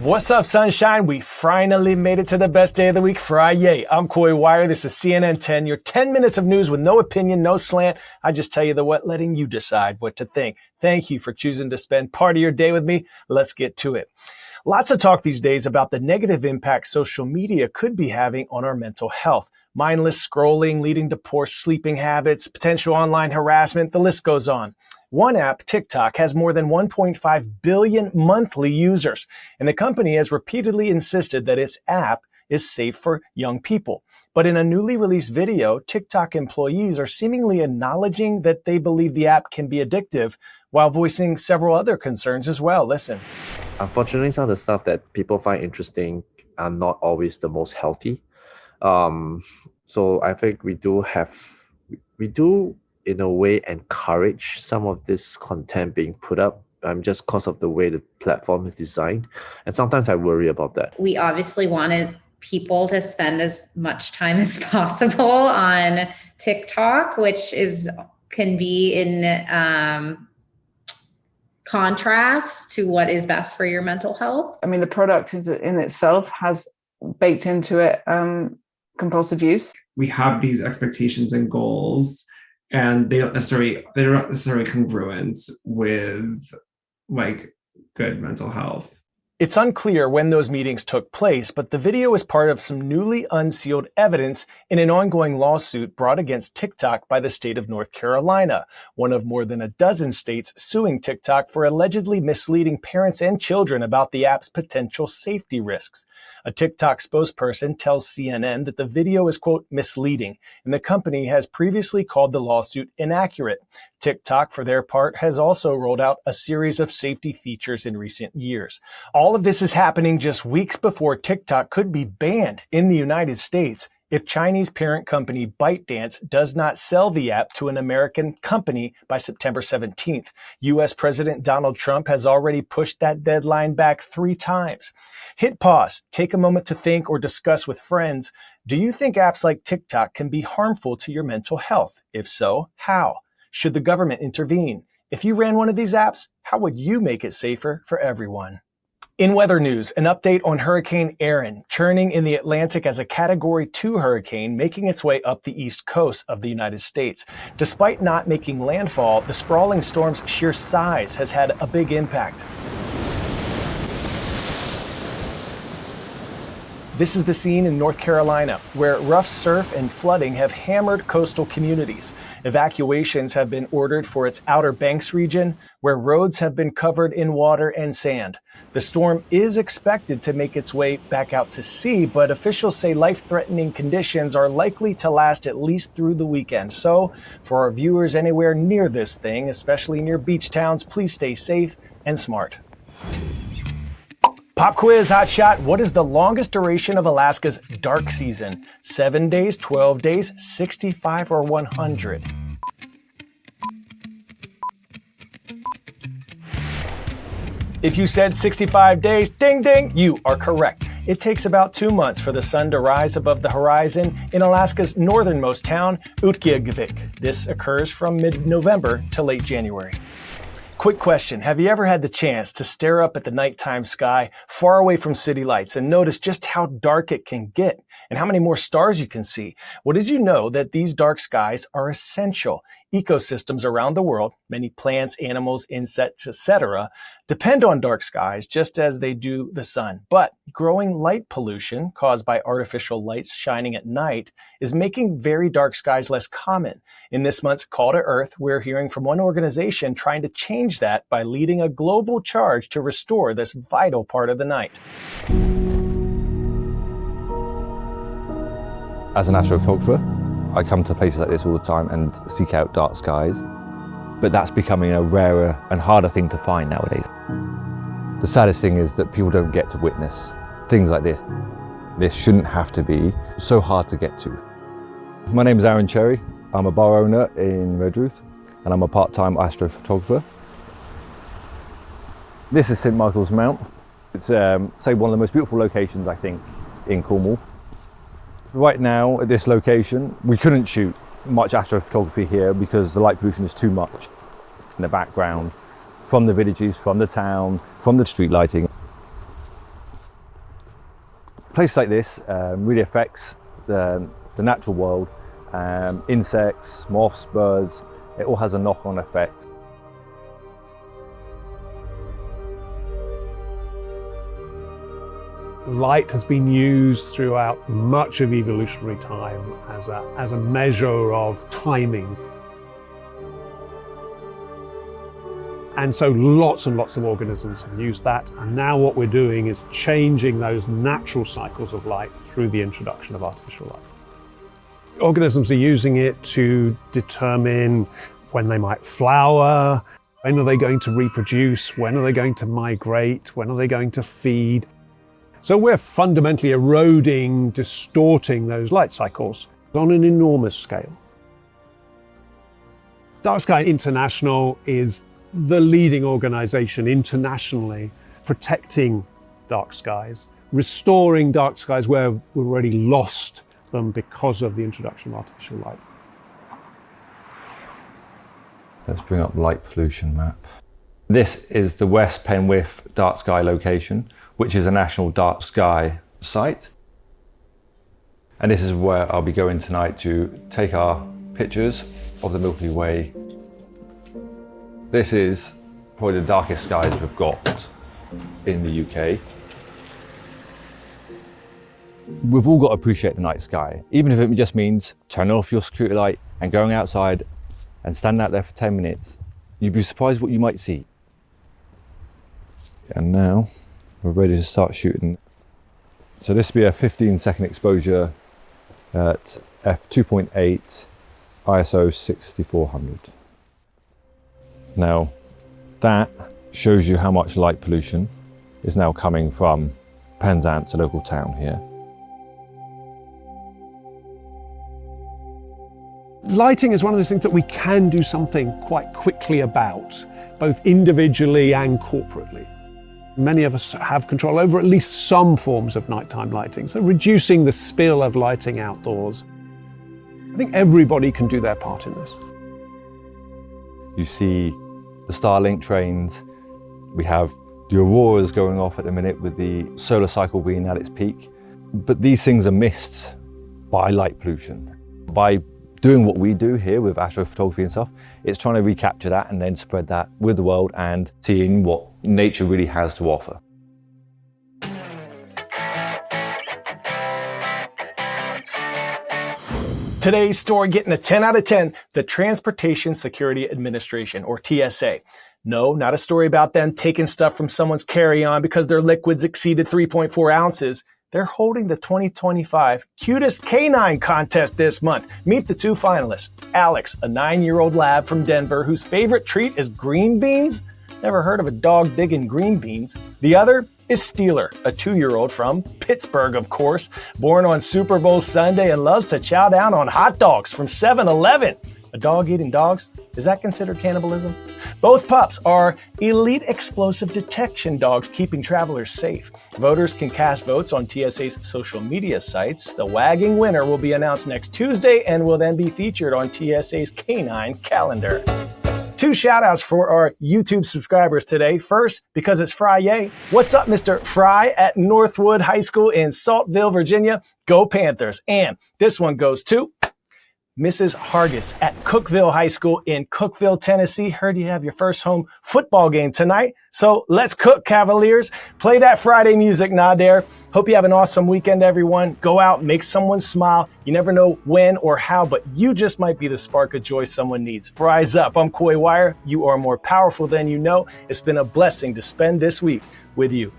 What's up, sunshine? We finally made it to the best day of the week, Friday. I'm Coy Wire. This is CNN 10, your 10 minutes of news with no opinion, no slant. I just tell you the what, letting you decide what to think. Thank you for choosing to spend part of your day with me. Let's get to it. Lots of talk these days about the negative impact social media could be having on our mental health. Mindless scrolling leading to poor sleeping habits, potential online harassment, the list goes on. One app, TikTok, has more than 1.5 billion monthly users, and the company has repeatedly insisted that its app is safe for young people. But in a newly released video, TikTok employees are seemingly acknowledging that they believe the app can be addictive, while voicing several other concerns as well. Listen. Unfortunately, some of the stuff that people find interesting are not always the most healthy. So I think we do in a way encourage some of this content being put up just because of the way the platform is designed. And sometimes I worry about that. We obviously wanted people to spend as much time as possible on TikTok, which can be in contrast to what is best for your mental health. I mean, the product in itself has baked into it compulsive use. We have these expectations and goals, and they're not necessarily congruent with good mental health. It's unclear when those meetings took place, but the video is part of some newly unsealed evidence in an ongoing lawsuit brought against TikTok by the state of North Carolina, one of more than a dozen states suing TikTok for allegedly misleading parents and children about the app's potential safety risks. A TikTok spokesperson tells CNN that the video is, quote, misleading, and the company has previously called the lawsuit inaccurate. TikTok, for their part, has also rolled out a series of safety features in recent years. All of this is happening just weeks before TikTok could be banned in the United States if Chinese parent company ByteDance does not sell the app to an American company by September 17th. U.S. President Donald Trump has already pushed that deadline back 3 times. Hit pause, take a moment to think or discuss with friends. Do you think apps like TikTok can be harmful to your mental health? If so, how? Should the government intervene? If you ran one of these apps, how would you make it safer for everyone? In weather news, an update on Hurricane Erin, churning in the Atlantic as a Category 2 hurricane, making its way up the east coast of the United States. Despite not making landfall, the sprawling storm's sheer size has had a big impact. This is the scene in North Carolina, where rough surf and flooding have hammered coastal communities. Evacuations have been ordered for its Outer Banks region, where roads have been covered in water and sand. The storm is expected to make its way back out to sea, but officials say life-threatening conditions are likely to last at least through the weekend. So, for our viewers anywhere near this thing, especially near beach towns, please stay safe and smart. Pop quiz, hot shot. What is the longest duration of Alaska's dark season? 7 days, 12 days, 65, or 100? If you said 65 days, ding ding, you are correct. It takes about 2 months for the sun to rise above the horizon in Alaska's northernmost town, Utqiagvik. This occurs from mid-November to late January. Quick question. Have you ever had the chance to stare up at the nighttime sky far away from city lights and notice just how dark it can get and how many more stars you can see? Well, did you know that these dark skies are essential? Ecosystems around the world, many plants, animals, insects, etc., depend on dark skies just as they do the sun. But growing light pollution caused by artificial lights shining at night is making very dark skies less common. In this month's Call to Earth, we're hearing from one organization trying to change that by leading a global charge to restore this vital part of the night. As an astrophotographer, I come to places like this all the time and seek out dark skies, but that's becoming a rarer and harder thing to find nowadays. The saddest thing is that people don't get to witness things like this. This shouldn't have to be so hard to get to. My name is Aaron Cherry. I'm a bar owner in Redruth, and I'm a part-time astrophotographer. This is St Michael's Mount. It's say one of the most beautiful locations, I think, in Cornwall. Right now at this location, we couldn't shoot much astrophotography here because the light pollution is too much in the background from the villages, from the town, from the street lighting. Places like this really affects the natural world. Insects, moths, birds, it all has a knock-on effect. Light has been used throughout much of evolutionary time as a measure of timing. And so lots and lots of organisms have used that. And now what we're doing is changing those natural cycles of light through the introduction of artificial light. Organisms are using it to determine when they might flower, when are they going to reproduce, when are they going to migrate, when are they going to feed. So we're fundamentally eroding, distorting those light cycles on an enormous scale. Dark Sky International is the leading organization internationally protecting dark skies, restoring dark skies where we've already lost them because of the introduction of artificial light. Let's bring up light pollution map. This is the West Penwith Dark Sky location, which is a national dark sky site. And this is where I'll be going tonight to take our pictures of the Milky Way. This is probably the darkest skies we've got in the UK. We've all got to appreciate the night sky, even if it just means turning off your security light and going outside and standing out there for 10 minutes. You'd be surprised what you might see. And now we're ready to start shooting. So this will be a 15-second exposure at f2.8 ISO 6400. Now that shows you how much light pollution is now coming from Penzance, a local town here. Lighting is one of those things that we can do something quite quickly about, both individually and corporately. Many of us have control over at least some forms of nighttime lighting, so reducing the spill of lighting outdoors. I think everybody can do their part in this. You see the Starlink trains, we have the auroras going off at the minute with the solar cycle being at its peak. But these things are missed by light pollution. By doing what we do here with astrophotography and stuff, it's trying to recapture that and then spread that with the world and seeing what nature really has to offer. Today's story getting a 10 out of 10, the Transportation Security Administration, or TSA. No, not a story about them taking stuff from someone's carry-on because their liquids exceeded 3.4 ounces. They're holding the 2025 Cutest Canine contest this month. Meet the two finalists. Alex, a 9-year-old lab from Denver whose favorite treat is green beans. Never heard of a dog digging green beans. The other is Steeler, a 2-year-old from Pittsburgh, of course, born on Super Bowl Sunday and loves to chow down on hot dogs from 7-Eleven. A dog eating dogs? Is that considered cannibalism? Both pups are elite explosive detection dogs keeping travelers safe. Voters can cast votes on TSA's social media sites. The wagging winner will be announced next Tuesday and will then be featured on TSA's canine calendar. 2 shout-outs for our YouTube subscribers today. First, because it's Friday. What's up, Mr. Fry at Northwood High School in Saltville, Virginia? Go Panthers. And this one goes to Mrs. Hargis at Cookville High School in Cookville, Tennessee. Heard you have your first home football game tonight. So let's cook, Cavaliers. Play that Friday music, Nader. Hope you have an awesome weekend, everyone. Go out, make someone smile. You never know when or how, but you just might be the spark of joy someone needs. Rise up. I'm Coy Wire. You are more powerful than you know. It's been a blessing to spend this week with you.